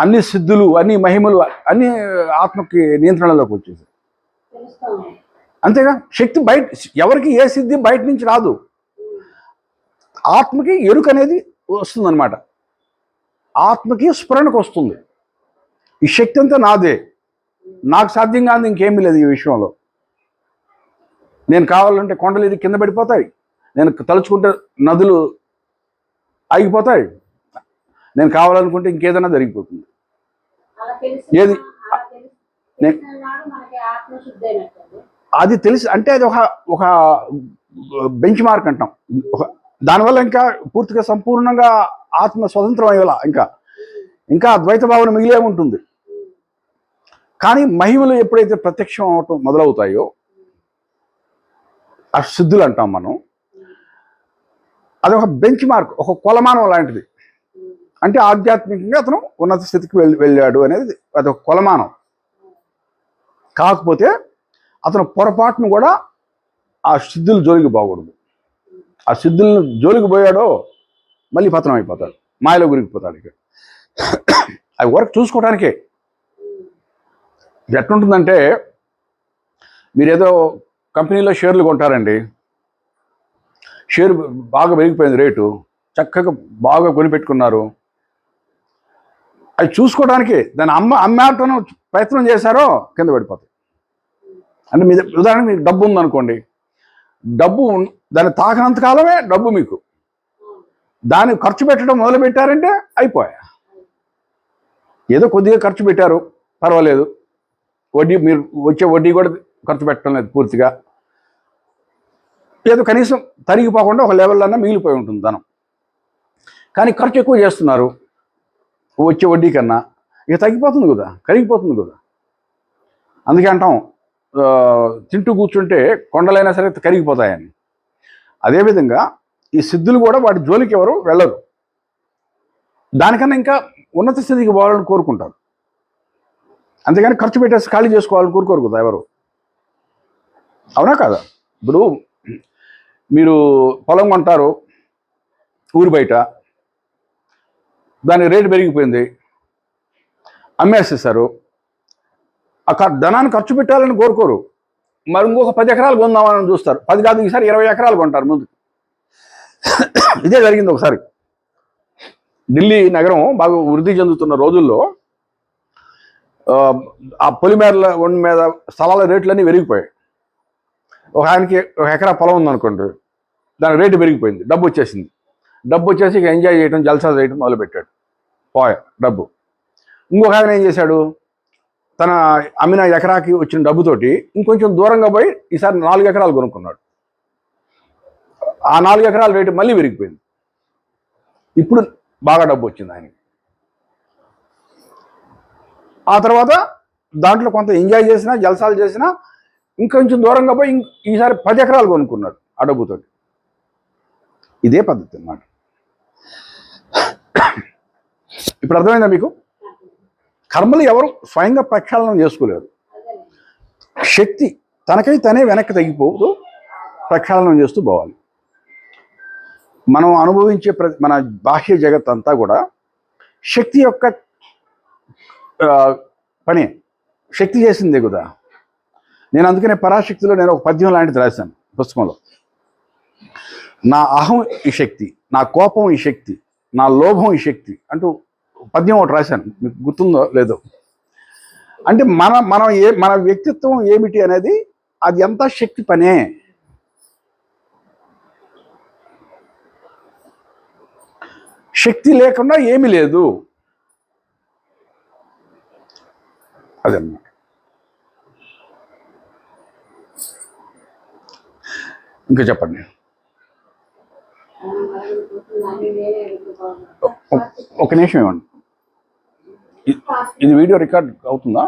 అన్ని సిద్ధులు, అన్ని మహిమలు అన్ని ఆత్మకి నియంత్రణలోకి వచ్చేసాయి. అంతేగా, శక్తి బయట ఎవరికి ఏ సిద్ధి బయట నుంచి రాదు, ఆత్మకి ఎరుక అనేది వస్తుందన్నమాట. ఆత్మకి స్ఫురణకు వస్తుంది. ఈ శక్తి అంతా నాదే, నాకు సాధ్యం కాదు ఇంకేమీ లేదు ఈ విషయంలో. నేను కావాలంటే కొండలు ఇది కింద పడిపోతాయి, నేను తలుచుకుంటే నదులు ఆగిపోతాయి, నేను కావాలనుకుంటే ఇంకేదైనా జరిగిపోతుంది. ఏది అది తెలిసి అంటే అది ఒక బెంచ్ మార్క్ అంటాం. దానివల్ల ఇంకా పూర్తిగా సంపూర్ణంగా ఆత్మ స్వతంత్రం అయ్యేలా ఇంకా అద్వైత భావన మిగిలే ఉంటుంది. కానీ మహిమలు ఎప్పుడైతే ప్రత్యక్షం అవటం మొదలవుతాయో ఆ సిద్ధులు అంటాం మనం. అది ఒక బెంచ్ మార్క్, ఒక కొలమానం లాంటిది. అంటే ఆధ్యాత్మికంగా అతను ఉన్నత స్థితికి వెళ్ళాడు అనేది అదొక కొలమానం. కాకపోతే అతను పొరపాటును కూడా ఆ సిద్ధులు జోలికి పోకూడదు. ఆ సిద్ధులను జోలికి పోయాడో మళ్ళీ పతనం అయిపోతాడు, మాయలో గురికిపోతాడు. ఇక అవి వర్క్ చూసుకోవడానికే. ఎట్లుంటుందంటే, మీరు ఏదో కంపెనీలో షేర్లు కొంటారండి, షేర్ బాగా పెరిగిపోయింది రేటు, చక్కగా బాగా కొనిపెట్టుకున్నారు. అవి చూసుకోవడానికే దాన్ని అమ్మేటం ప్రయత్నం చేశారో కింద పడిపోతాయి. అంటే మీ ఉదాహరణకు మీకు డబ్బు ఉందనుకోండి, డబ్బు దాన్ని తాకినంత కాలమే డబ్బు మీకు, దాన్ని ఖర్చు పెట్టడం మొదలు పెట్టారంటే అయిపోయా. ఏదో కొద్దిగా ఖర్చు పెట్టారు పర్వాలేదు, వడ్డీ మీరు వచ్చే వడ్డీ కూడా ఖర్చు పెట్టడం లేదు పూర్తిగా, ఏదో కనీసం తరిగిపోకుండా ఒక లెవెల్లోనే మిగిలిపోయి ఉంటుంది ధనం. కానీ ఖర్చు ఎక్కువ చేస్తున్నారు వచ్చే వడ్డీ కన్నా, ఇక తగ్గిపోతుంది కదా, కరిగిపోతుంది కదా. అందుకే అంటాం తింటూ కూర్చుంటే కొండలైనా సరే కరిగిపోతాయని. అదేవిధంగా ఈ సిద్ధులు కూడా వాటి జోలికి ఎవరు వెళ్ళరు, దానికన్నా ఇంకా ఉన్నత స్థితికి పోవాలని కోరుకుంటారు. అంతేగాని ఖర్చు పెట్టేసి ఖాళీ చేసుకోవాలని కోరుకోరు కదా ఎవరు. అవునా కాదా? ఇప్పుడు మీరు పొలం కొంటారు ఊరి బయట, దాని రేటు పెరిగిపోయింది, అమ్మేసేసారు. ఆ ధనాన్ని ఖర్చు పెట్టాలని కోరుకోరు, మరి ఇంకొక 10 ఎకరాలు కొందామని చూస్తారు. 10 కాదు, ఈసారి 20 ఎకరాలు కొంటారు ముందు. ఇదే జరిగింది ఒకసారి. ఢిల్లీ నగరం బాగా వృద్ధి చెందుతున్న రోజుల్లో ఆ పొలిమేరల మీద స్థలాల రేట్లన్నీ పెరిగిపోయాయి. ఒక ఆయనకి 1 ఎకరా పొలం ఉందనుకోండి, దాని రేటు పెరిగిపోయింది, డబ్బు వచ్చేసింది. డబ్బు వచ్చేసి ఇక ఎంజాయ్ చేయడం, జల్సా చేయడం మొదలుపెట్టాడు, డబ్బు. ఇంకొక ఆయన ఏం చేశాడు, తన అమ్మిన ఎకరాకి వచ్చిన డబ్బుతోటి ఇంకొంచెం దూరంగా పోయి ఈసారి 4 ఎకరాలు కొనుక్కున్నాడు. ఆ 4 ఎకరాల రేటు మళ్ళీ పెరిగిపోయింది. ఇప్పుడు బాగా డబ్బు వచ్చింది ఆయనకి. ఆ తర్వాత దాంట్లో కొంత ఎంజాయ్ చేసినా, జల్సాలు చేసినా ఇంకొంచెం దూరంగా పోయి ఈసారి 10 ఎకరాలు కొనుక్కున్నాడు ఆ డబ్బుతోటి. ఇదే పద్ధతి అన్నమాట. ఇప్పుడు అర్థమైందా మీకు? కర్మలు ఎవరు స్వయంగా ప్రక్షాళన చేసుకోలేరు. శక్తి తనకై తనే వెనక్కి తగ్గిపోతూ ప్రక్షాళనం చేస్తూ పోవాలి. మనం అనుభవించే మన బాహ్య జగత్ అంతా కూడా శక్తి యొక్క పని, శక్తి చేసిందే కదా. నేను అందుకనే పరాశక్తిలో నేను ఒక పద్యం లాంటిది రాశాను పుస్తకంలో. నా అహం ఈ శక్తి, నా కోపం ఈ శక్తి, నా లోభం ఈ శక్తి అంటూ పద్యం ఒకటి రాశాను. మీకు గుర్తుందో లేదో. అంటే మన వ్యక్తిత్వం ఏమిటి అనేది అది ఎంత శక్తి పనే. శక్తి లేకుండా ఏమీ లేదు, అదన్నమాట. ఇంకా చెప్పండి. ఒక నిమిషం ఇవ్వండి. ఇది వీడియో రికార్డ్ అవుతుందా?